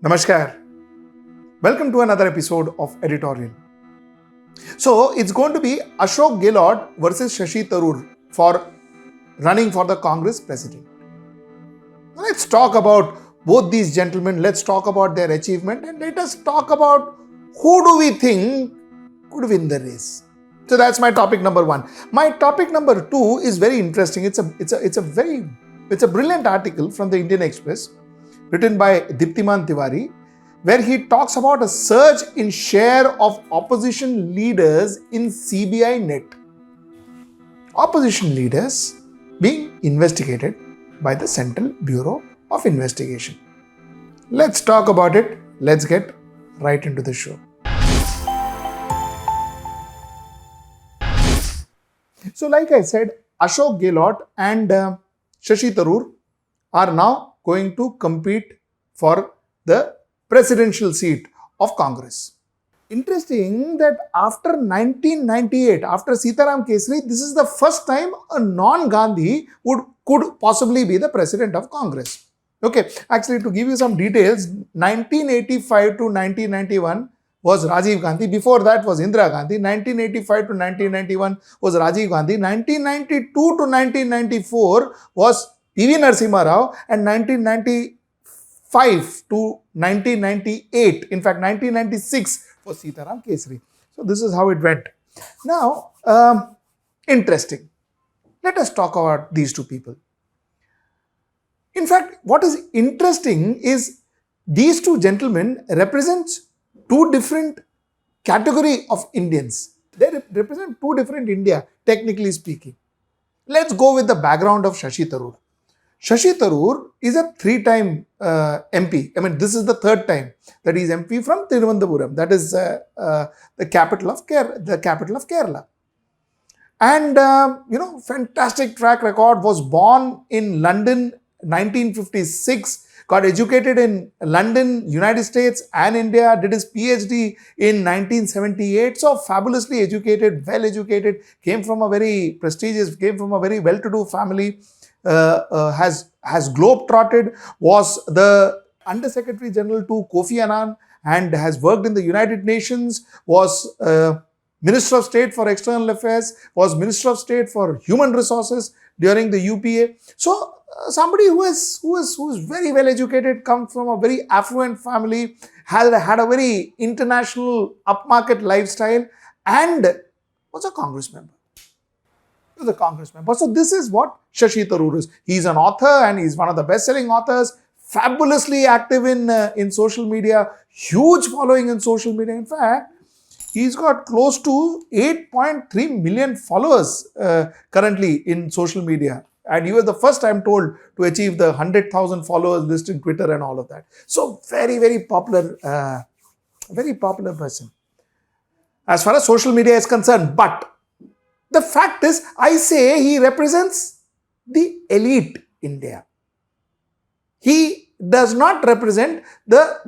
Namaskar. Welcome to another episode of Editorial. So, it's going to be Ashok Gehlot versus Shashi Tharoor for running for the Congress president. Let's talk about both these gentlemen. Let's talk about their achievement and let us talk about who do we think could win the race. So that's my topic number one. My topic number two is very interesting. It's a brilliant article from the Indian Express written by Diptiman Tiwari, where he talks about a surge in share of opposition leaders in CBI net. Opposition leaders being investigated by the Central Bureau of Investigation. Let's talk about it. Let's get right into the show. So like I said, Ashok Gehlot and Shashi Tharoor are now going to compete for the presidential seat of Congress. Interesting that after 1998, after Sitaram Kesari, this is the first time a non-Gandhi could possibly be the president of Congress. Okay, actually to give you some details, 1985 to 1991 was Rajiv Gandhi. Before that was Indira Gandhi. 1985 to 1991 was Rajiv Gandhi. 1992 to 1994 was P.V. Narasimha Rao, and 1995 to 1998, in fact 1996 was Sitaram Kesari. So this is how it went. Now, interesting. Let us talk about these two people. In fact, what is interesting is these two gentlemen represent two different category of Indians. They represent two different India, technically speaking. Let's go with the background of Shashi Tharoor. Shashi Tharoor is a three-time MP. I mean, this is the third time that he is MP from Thiruvananthapuram. That is the capital of Kerala. And, fantastic track record. Was born in London 1956. Got educated in London, United States and India. Did his PhD in 1978. So, fabulously educated, well educated. Came from a very well-to-do family. Has globe-trotted, was the Under Secretary General to Kofi Annan and has worked in the United Nations, was Minister of State for External Affairs, was Minister of State for Human Resources during the UPA. So, somebody who is very well educated, comes from a very affluent family, had a very international upmarket lifestyle and was a Congress member. The Congress member. So this is what Shashi Tharoor is. He's an author and he's one of the best-selling authors, fabulously active in social media, huge following in social media. In fact, he's got close to 8.3 million followers currently in social media. And he was the first, I'm told, to achieve the 100,000 followers list in Twitter and all of that. So very, very popular person as far as social media is concerned. But the fact is, I say he represents the elite India. He does not represent the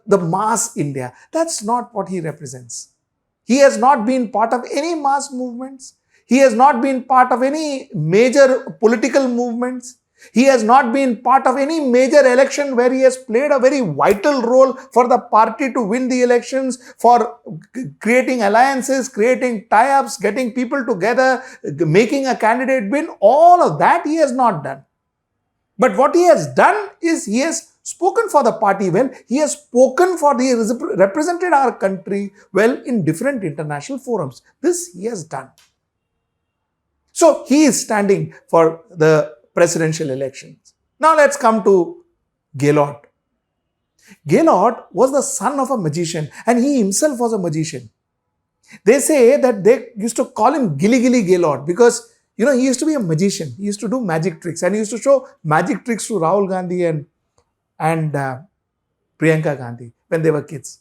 mass India. That's not what he represents. He has not been part of any mass movements. He has not been part of any major political movements. He has not been part of any major election where he has played a very vital role for the party to win the elections, for creating alliances, creating tie-ups, getting people together, making a candidate win. All of that he has not done. But what he has done is he has spoken for the party well. He has represented our country well in different international forums. This he has done. So he is standing for the presidential elections. Now let's come to Gehlot. Gehlot was the son of a magician and he himself was a magician. They say that they used to call him Gilly Gilly Gehlot because, he used to be a magician. He used to do magic tricks and he used to show magic tricks to Rahul Gandhi and Priyanka Gandhi when they were kids.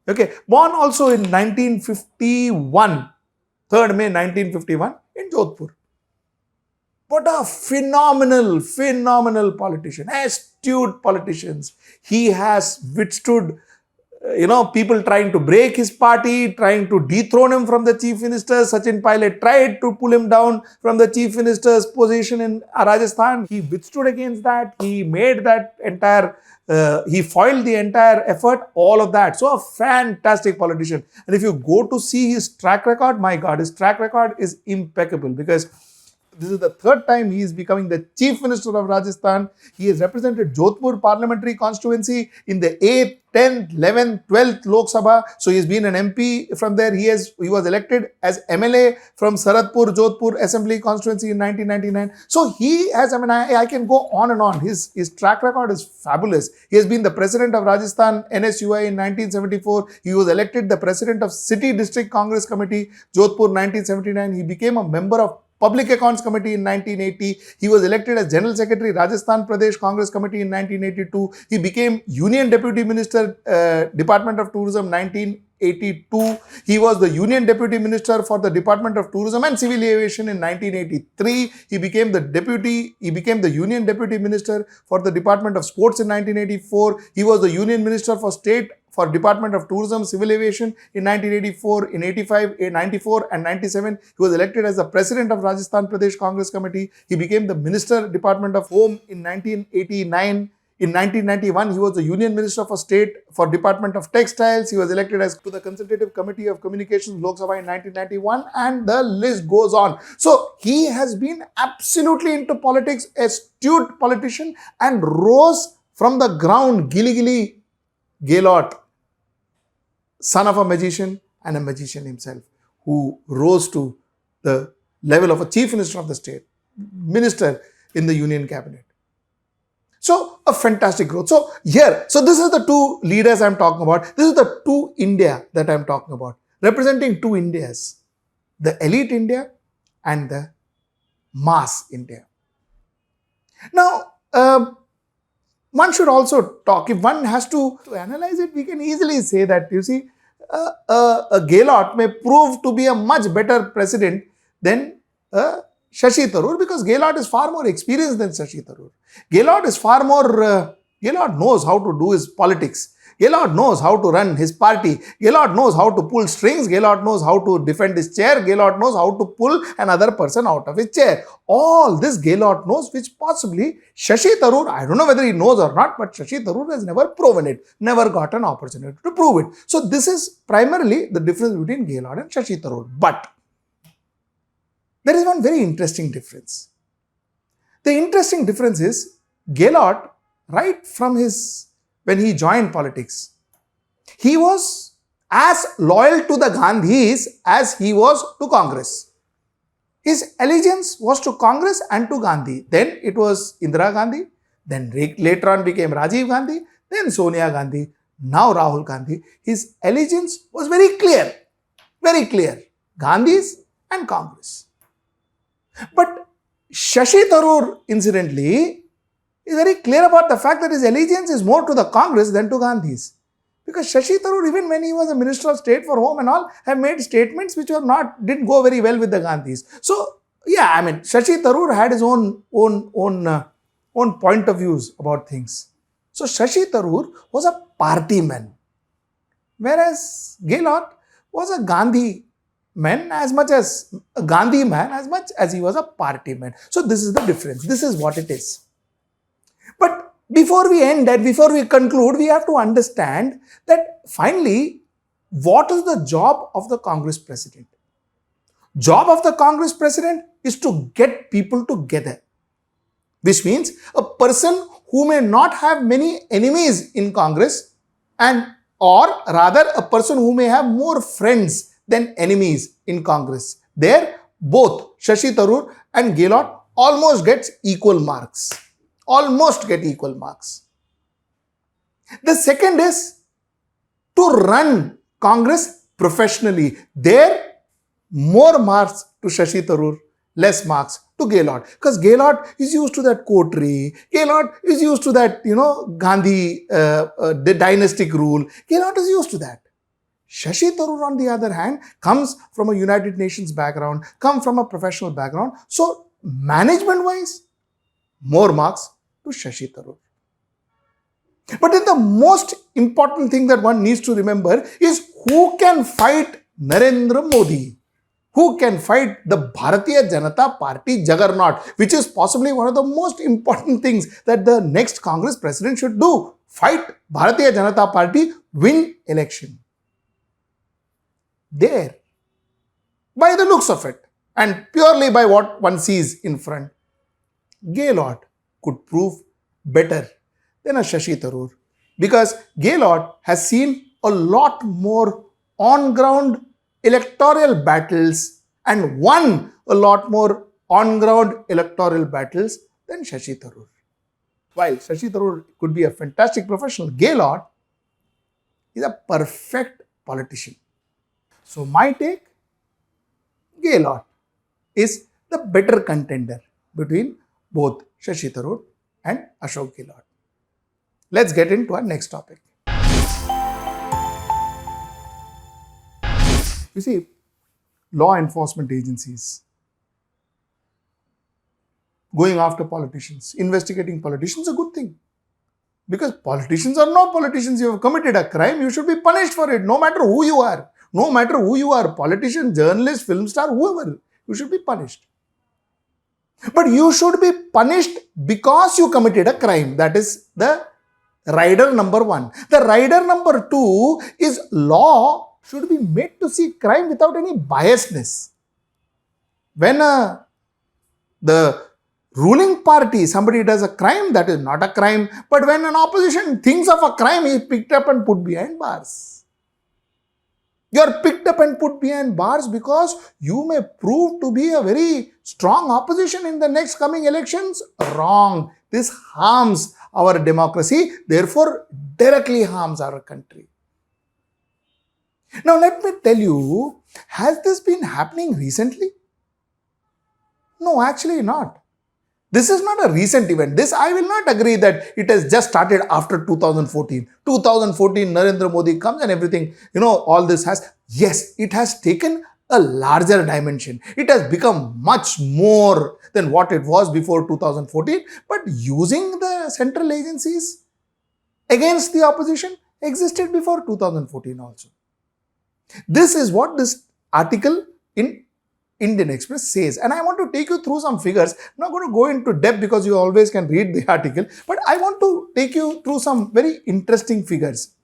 Okay, born also in 1951, 3rd May 1951 in Jodhpur. What a phenomenal politician, astute politicians. He has withstood people trying to break his party, trying to dethrone him from the chief minister. Sachin Pilot tried to pull him down from the chief minister's position in Rajasthan. He withstood against that. He made that entire, he foiled the entire effort, all of that. So a fantastic politician. And if you go to see his track record, my God, his track record is impeccable, because this is the third time he is becoming the Chief Minister of Rajasthan. He has represented Jodhpur parliamentary constituency in the 8th, 10th, 11th, 12th Lok Sabha. So he has been an MP from there. He was elected as MLA from Saradpur, Jodhpur Assembly constituency in 1999. So he has, I can go on and on. His track record is fabulous. He has been the president of Rajasthan NSUI in 1974. He was elected the president of City District Congress Committee, Jodhpur 1979. He became a member of Public Accounts Committee in 1980. He was elected as General Secretary, Rajasthan Pradesh Congress Committee in 1982. He became Union Deputy Minister, Department of Tourism 1982. He was the Union Deputy Minister for the Department of Tourism and Civil Aviation in 1983. He became the Union Deputy Minister for the Department of Sports in 1984. He was the Union Minister for State for Department of Tourism, Civil Aviation in 1984, in 85, 94 and 97. He was elected as the President of Rajasthan Pradesh Congress Committee. He became the Minister, Department of Home in 1989. In 1991, he was the Union Minister for State for Department of Textiles. He was elected as to the Consultative Committee of Communications, Lok Sabha in 1991, and the list goes on. So he has been absolutely into politics, astute politician, and rose from the ground. Gilly Gehlot, son of a magician and a magician himself, who rose to the level of a chief minister of the state, minister in the union cabinet. So a fantastic growth. So this is the two leaders I'm talking about. This is the two India that I'm talking about, representing two Indias, the elite India and the mass India. Now, one should also talk, if one has to analyze it, we can easily say that, you see, a Gehlot may prove to be a much better president than Shashi Tharoor, because Gehlot is far more experienced than Shashi Tharoor. Gehlot is far more, Gehlot knows how to do his politics. Gehlot knows how to run his party. Gehlot knows how to pull strings. Gehlot knows how to defend his chair. Gehlot knows how to pull another person out of his chair. All this Gehlot knows, which possibly Shashi Tharoor, I don't know whether he knows or not, but Shashi Tharoor has never proven it, never got an opportunity to prove it. So this is primarily the difference between Gehlot and Shashi Tharoor. But there is one very interesting difference. The interesting difference is Gehlot, right from when he joined politics, he was as loyal to the Gandhis as he was to Congress. His allegiance was to Congress and to Gandhi. Then it was Indira Gandhi. Then later on became Rajiv Gandhi. Then Sonia Gandhi. Now Rahul Gandhi. His allegiance was very clear. Very clear. Gandhis and Congress. But Shashi Tharoor, incidentally, is very clear about the fact that his allegiance is more to the Congress than to Gandhis. Because Shashi Tharoor, even when he was a Minister of State for Home and all, have made statements which didn't go very well with the Gandhis. So, yeah, Shashi Tharoor had his own point of views about things. So, Shashi Tharoor was a party man, whereas Gehlot was a Gandhi man as much as he was a party man. So, this is the difference. This is what it is. But before we end and before we conclude, we have to understand that finally, what is the job of the Congress president? Job of the Congress president is to get people together. Which means a person who may not have many enemies in Congress, or rather a person who may have more friends than enemies in Congress. There, both Shashi Tharoor and Gehlot almost gets equal marks. Almost get equal marks. The second is to run Congress professionally. There, more marks to Shashi Tharoor, less marks to Gehlot. Because Gehlot is used to that coterie. Gehlot is used to that, Gandhi, the dynastic rule. Gehlot is used to that. Shashi Tharoor, on the other hand, comes from a United Nations background, comes from a professional background. So, management-wise, more marks to Shashi Tharoor. But then the most important thing that one needs to remember is who can fight Narendra Modi? Who can fight the Bharatiya Janata Party juggernaut, which is possibly one of the most important things that the next Congress president should do. Fight Bharatiya Janata Party, win election. There, by the looks of it, and purely by what one sees in front, Gehlot could prove better than a Shashi Tharoor, because Gehlot has seen a lot more on-ground electoral battles and won a lot more on-ground electoral battles than Shashi Tharoor. While Shashi Tharoor could be a fantastic professional, Gehlot is a perfect politician. So my take, Gehlot is the better contender between both Shashi Tharoor and Ashok Gehlot. Let's get into our next topic. You see, law enforcement agencies going after politicians, investigating politicians is a good thing. Because politicians or no politicians, you have committed a crime, you should be punished for it, no matter who you are. No matter who you are, politician, journalist, film star, whoever, you should be punished. But you should be punished because you committed a crime. That is the rider number one. The rider number two is law should be made to see crime without any biasness. When the ruling party, somebody does a crime, that is not a crime. But when an opposition thinks of a crime, he is picked up and put behind bars. You are picked up and put behind bars because you may prove to be a very strong opposition in the next coming elections. Wrong. This harms our democracy, therefore directly harms our country. Now let me tell you, has this been happening recently? No, actually not. This is not a recent event. This I will not agree that it has just started after 2014. 2014, Narendra Modi comes and everything, all this has, yes, it has taken a larger dimension. It has become much more than what it was before 2014. But using the central agencies against the opposition existed before 2014 also. This is what this article in Indian Express says, and I want to take you through some figures. I'm not going to go into depth because you always can read the article, but I want to take you through some very interesting figures.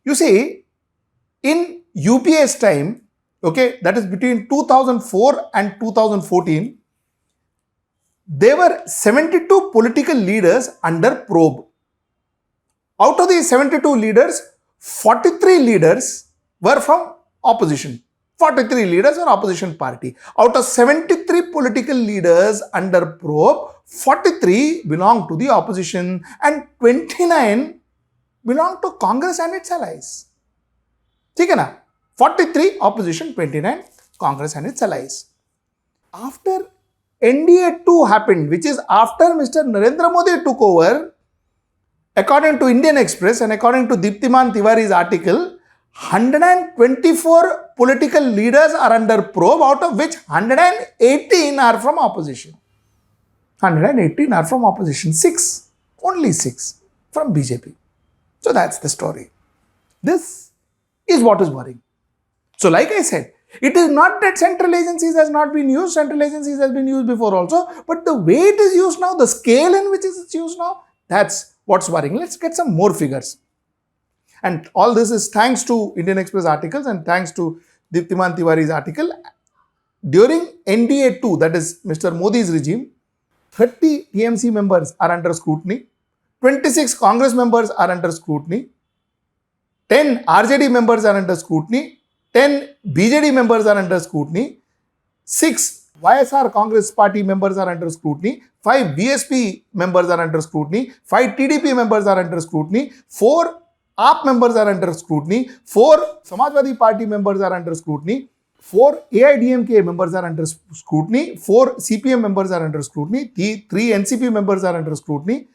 You see, in UPA's time, okay, that is between 2004 and 2014, there were 72 political leaders under probe. Out of these 72 leaders, 43 leaders were from opposition. 43 leaders are opposition party. Out of 73 political leaders under probe, 43 belong to the opposition and 29 belong to Congress and its allies. ठीक है ना? 43 opposition, 29 Congress and its allies. After NDA 2 happened, which is after Mr. Narendra Modi took over, according to Indian Express and according to Deeptiman Tiwari's article, 124 political leaders are under probe, out of which 118 are from opposition. 118 are from opposition. 6, only 6 from BJP. So that's the story. This is what is worrying. So like I said, it is not that central agencies has not been used. Central agencies has been used before also. But the way it is used now, the scale in which it is used now, that's what's worrying. Let's get some more figures. And all this is thanks to Indian Express articles and thanks to Deeptiman Tiwari's article. During NDA 2, that is Mr. Modi's regime, 30 TMC members are under scrutiny, 26 Congress members are under scrutiny, 10 RJD members are under scrutiny, 10 BJD members are under scrutiny, 6 YSR Congress party members are under scrutiny, 5 BSP members are under scrutiny, 5 TDP members are under scrutiny, 4 AAP members are under scrutiny, 4 Samajwadi Party members are under scrutiny, 4 AIDMK members are under scrutiny, 4 CPM members are under scrutiny, 3 NCP members are under scrutiny,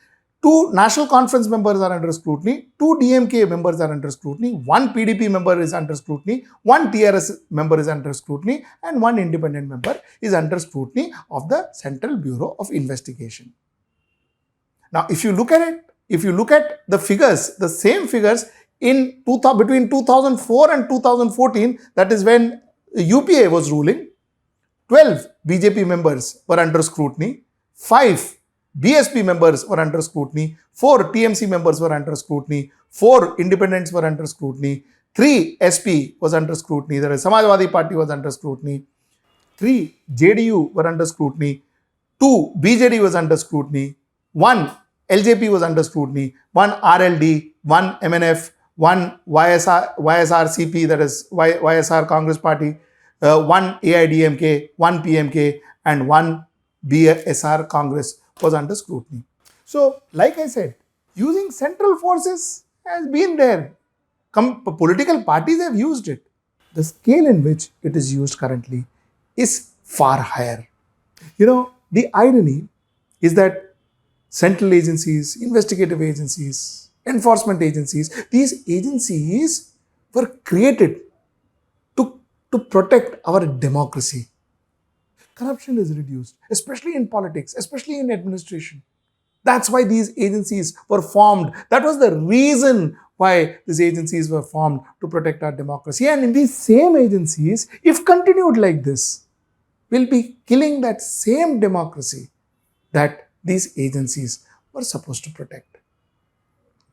2 National Conference members are under scrutiny, 2 DMK members are under scrutiny, 1 PDP member is under scrutiny, 1 TRS member is under scrutiny, and 1 independent member is under scrutiny of the Central Bureau of Investigation. Now, if you look at it, if you look at the figures, the same figures between 2004 and 2014, that is when UPA was ruling, 12 BJP members were under scrutiny, 5 BSP members were under scrutiny, 4 TMC members were under scrutiny, 4 independents were under scrutiny, 3 SP was under scrutiny, that is Samajwadi Party was under scrutiny, 3 JDU were under scrutiny, 2 BJD was under scrutiny, 1 LJP was under scrutiny, 1 RLD, 1 MNF, 1 YSRCP, that is YSR Congress Party, 1 AIDMK, 1 PMK, and 1 BSR Congress was under scrutiny. So, like I said, using central forces has been there. Political parties have used it. The scale in which it is used currently is far higher. The irony is that central agencies, investigative agencies, enforcement agencies, these agencies were created to protect our democracy. Corruption is reduced, especially in politics, especially in administration. That's why these agencies were formed. That was the reason why these agencies were formed, to protect our democracy. And in these same agencies, if continued like this, will be killing that same democracy that these agencies were supposed to protect.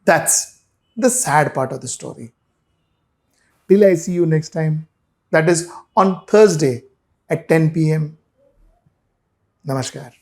That's the sad part of the story. Till I see you next time, that is on Thursday at 10 p.m. Namaskar.